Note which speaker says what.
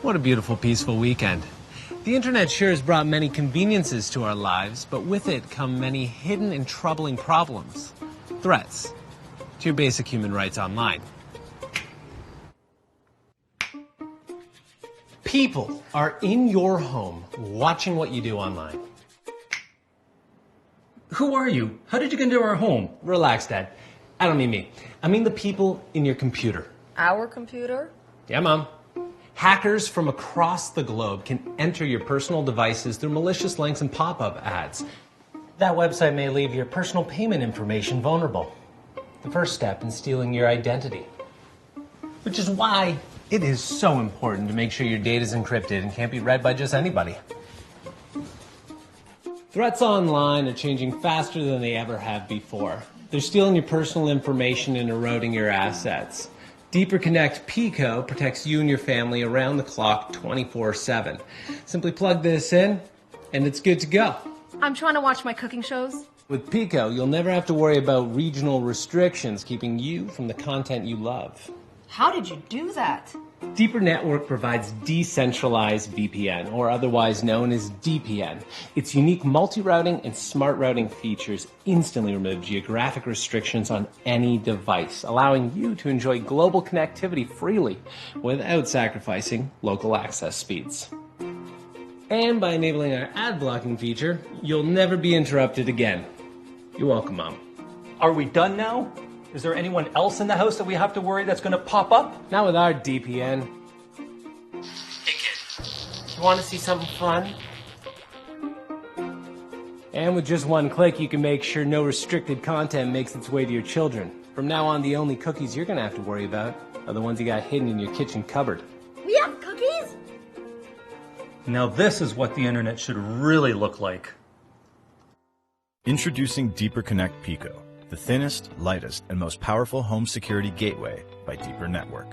Speaker 1: What a beautiful, peaceful weekend. The internet sure has brought many conveniences to our lives, but with it come many hidden and troubling problems. Threats to your basic human rights online. People are in your home watching what you do online.
Speaker 2: Who are you? How did you get into our home?
Speaker 1: Relax, Dad. I don't mean me. I mean the people in your computer.
Speaker 3: Our computer?
Speaker 1: Yeah, Mom. Hackers from across the globe can enter your personal devices through malicious links and pop-up ads. That website may leave your personal payment information vulnerable. The first step in stealing your identity. Which is why it is so important to make sure your data is encrypted and can't be read by just anybody. Threats online are changing faster than they ever have before. They're stealing your personal information and eroding your assets. Deeper Connect Pico protects you and your family around the clock 24/7. Simply plug this in and it's good to go.
Speaker 3: I'm trying to watch my cooking shows.
Speaker 1: With Pico, you'll never have to worry about regional restrictions keeping you from the content you love.
Speaker 3: How did you do that?
Speaker 1: Deeper Network provides decentralized VPN, or otherwise known as DPN. Its unique multi-routing and smart routing features instantly remove geographic restrictions on any device, allowing you to enjoy global connectivity freely without sacrificing local access speeds. And by enabling our ad blocking feature, you'll never be interrupted again. You're welcome, Mom.
Speaker 2: Are we done now? Is there anyone else in the house that we have to worry that's going to pop up?
Speaker 1: Not with our DPN. Hey kid, you want to see something fun? And with just one click, you can make sure no restricted content makes its way to your children. From now on, the only cookies you're going to have to worry about are the ones you got hidden in your kitchen cupboard.
Speaker 3: We have cookies?
Speaker 2: Now this is what the internet should really look like.
Speaker 4: Introducing Deeper Connect Pico, the thinnest, lightest, and most powerful home security gateway by Deeper Network.